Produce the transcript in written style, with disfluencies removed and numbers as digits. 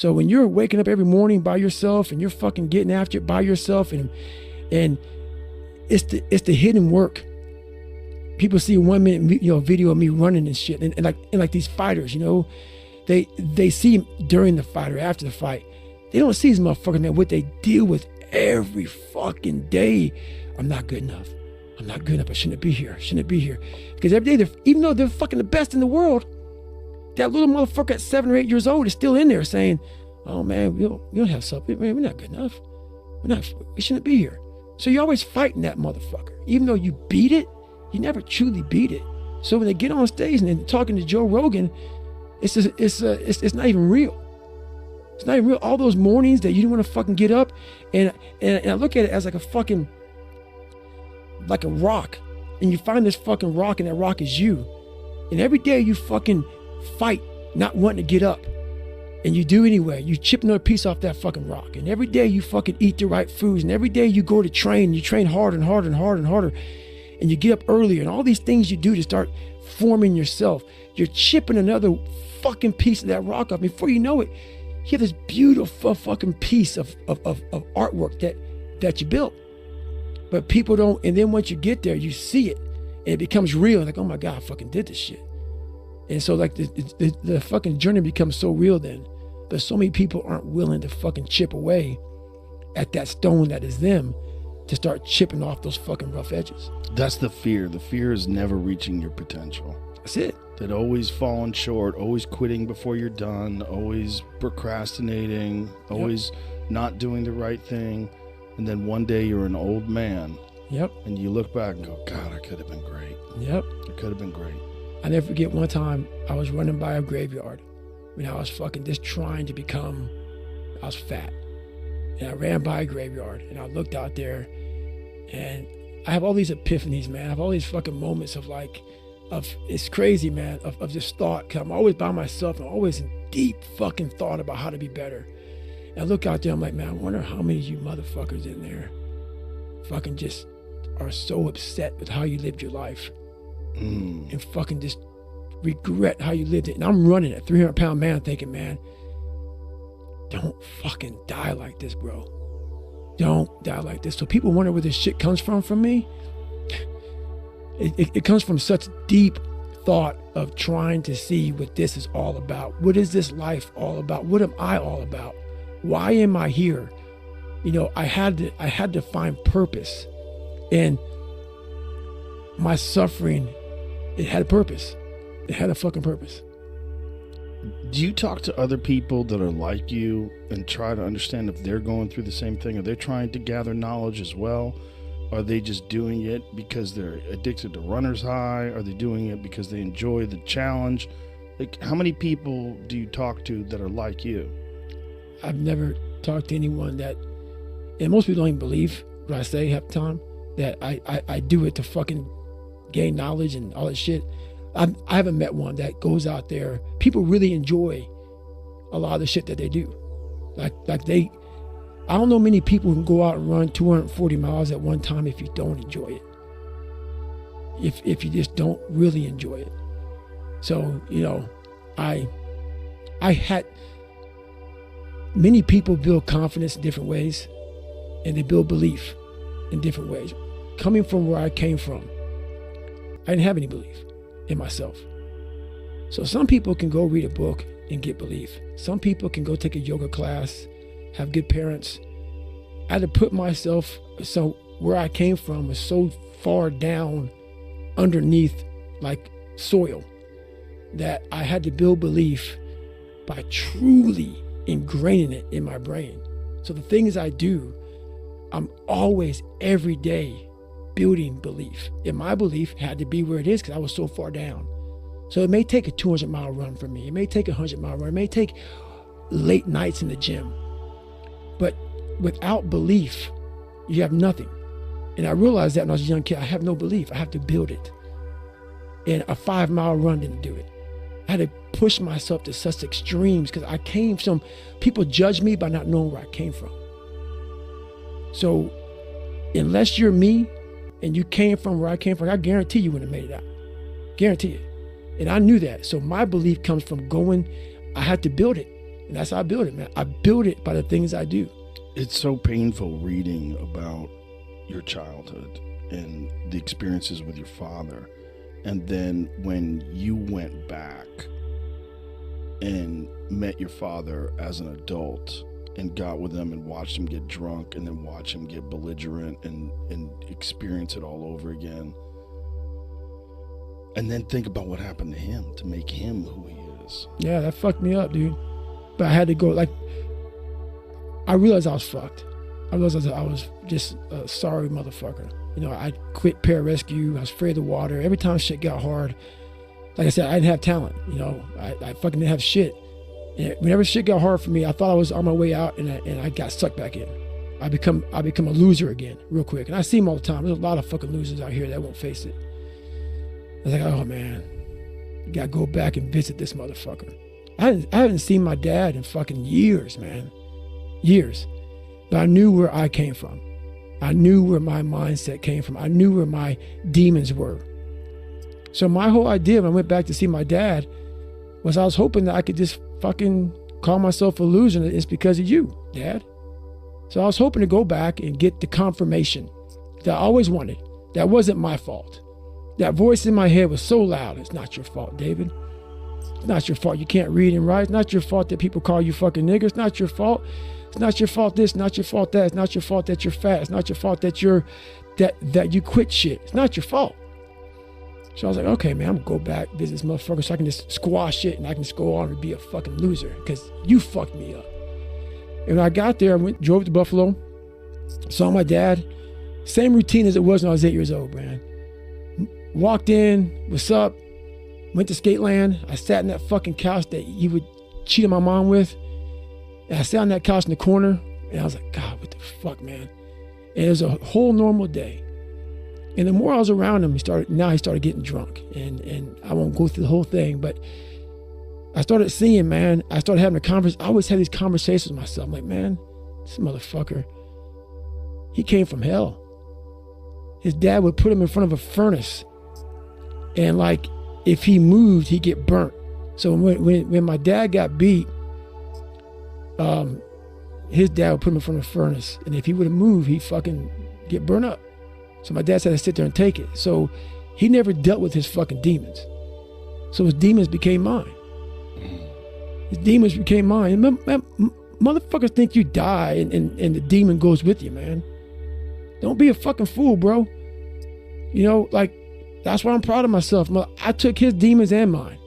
So when you're waking up every morning by yourself and you're fucking getting after it by yourself, and it's the hidden work. People see a 1 minute, video of me running and shit, and like these fighters, they see during the fight or after the fight. They don't see these motherfuckers, man, what they deal with every fucking day. I'm not good enough. I'm not good enough. I shouldn't be here. Because every day, even though they're fucking the best in the world, that little motherfucker at 7 or 8 years old is still in there saying, oh man, we don't have something. Man, we're not good enough. We shouldn't be here. So you're always fighting that motherfucker. Even though you beat it, you never truly beat it. So when they get on stage and they're talking to Joe Rogan, it's not even real. It's not even real. All those mornings that you didn't want to fucking get up, and I look at it as like a rock, and you find this fucking rock, and that rock is you. And every day you fucking fight not wanting to get up, and you do anyway. You chip another piece off that fucking rock. And every day you fucking eat the right foods, and every day you go to train, you train harder and harder and harder and harder, and you get up earlier, and all these things you do to start forming yourself. You're chipping another fucking piece of that rock off. Before you know it, you have this beautiful fucking piece of artwork that you built. But people don't, and then once you get there, you see it, and it becomes real. Like, oh my God, I fucking did this shit. And so like the fucking journey becomes so real then. But so many people aren't willing to fucking chip away at that stone that is them, to start chipping off those fucking rough edges. That's the fear. The fear is never reaching your potential. That's it. That always falling short, always quitting before you're done, always procrastinating, always not doing the right thing. And then one day you're an old man. Yep. And you look back and go, God, I could have been great. Yep. It could have been great. I never forget one time I was running by a graveyard when I was fucking just trying to become, I was fat. And I ran by a graveyard and I looked out there, and I have all these epiphanies, man. I have all these fucking moments of it's crazy, man, of just thought. Cause I'm always by myself. I'm always in deep fucking thought about how to be better. And I look out there, I'm like, man, I wonder how many of you motherfuckers in there fucking just are so upset with how you lived your life and fucking just regret how you lived it. And I'm running a 300-pound man thinking, man, don't fucking die like this, bro. Don't die like this. So people wonder where this shit comes from me. It comes from such deep thought of trying to see what this is all about. What is this life all about? What am I all about? Why am I here? I had to find purpose. And my suffering, it had a purpose. It had a fucking purpose. Do you talk to other people that are like you and try to understand if they're going through the same thing? Are they trying to gather knowledge as well? Are they just doing it because they're addicted to runner's high? Are they doing it because they enjoy the challenge? Like, how many people do you talk to that are like you? I've never talked to anyone that, and most people don't even believe what I say half the time, that I do it to fucking gain knowledge and all that shit. I haven't met one that goes out there. People really enjoy a lot of the shit that they do. I don't know many people who can go out and run 240 miles at one time if you don't enjoy it. If you just don't really enjoy it. So, I had many people build confidence in different ways, and they build belief in different ways. Coming from where I came from, I didn't have any belief in myself. So some people can go read a book and get belief. Some people can go take a yoga class, have good parents. I had to put myself, so where I came from was so far down underneath like soil that I had to build belief by truly ingraining it in my brain. So the things I do, I'm always every day building belief. And my belief had to be where it is because I was so far down. So it may take a 200-mile run for me. It may take a 100-mile run. It may take late nights in the gym. But without belief, you have nothing. And I realized that when I was a young kid, I have no belief. I have to build it. And a 5-mile run didn't do it. I had to push myself to such extremes because I came from, people judge me by not knowing where I came from. So unless you're me and you came from where I came from, I guarantee you wouldn't have made it out. Guarantee it. And I knew that. So my belief comes from going, I had to build it. And And that's how I build it, man. I build it by the things I do. It's so painful reading about your childhood and the experiences with your father. And then when you went back and met your father as an adult and got with him and watched him get drunk and then watch him get belligerent and experience it all over again. And then think about what happened to him to make him who he is. Yeah, that fucked me up, dude. But I had to go, like, I realized I was fucked. I realized I was just a sorry motherfucker. You know, I quit pararescue. I was afraid of the water. Every time shit got hard, like I said, I didn't have talent. You know, I fucking didn't have shit. And whenever shit got hard for me, I thought I was on my way out, and I got sucked back in. I become a loser again real quick. And I see them all the time. There's a lot of fucking losers out here that won't face it. I was like, oh man, I gotta go back and visit this motherfucker. I haven't seen my dad in fucking years, man. Years. But I knew where I came from. I knew where my mindset came from. I knew where my demons were. So my whole idea when I went back to see my dad was I was hoping that I could just fucking call myself a loser, and it's because of you, Dad. So I was hoping to go back and get the confirmation that I always wanted. That wasn't my fault. That voice in my head was so loud. It's not your fault, David. It's not your fault you can't read and write. It's not your fault that people call you fucking nigger. It's not your fault. It's not your fault this, not your fault that. It's not your fault that you're fat. It's not your fault that that you quit shit. It's not your fault. So I was like, okay, man, I'm gonna go back, visit this motherfucker so I can just squash it and I can just go on and be a fucking loser because you fucked me up. And when I got there, I drove to Buffalo, saw my dad. Same routine as it was when I was 8 years old, man. Walked in, what's up? Went to Skateland. I sat in that fucking couch that he would cheat on my mom with. And I sat on that couch in the corner, and I was like, God, what the fuck, man? And it was a whole normal day. And the more I was around him, he started getting drunk. And I won't go through the whole thing, but I started seeing, man, I started having a conversation. I always had these conversations with myself. I'm like, man, this motherfucker, he came from hell. His dad would put him in front of a furnace. And like, if he moved, he'd get burnt. So when my dad got beat, his dad would put him in front of a furnace. And if he would have moved, he'd fucking get burnt up. So my dad had to sit there and take it. So he never dealt with his fucking demons. So his demons became mine. His demons became mine. Motherfuckers think you die and the demon goes with you, man. Don't be a fucking fool, bro. You know, like, that's why I'm proud of myself. I took his demons and mine.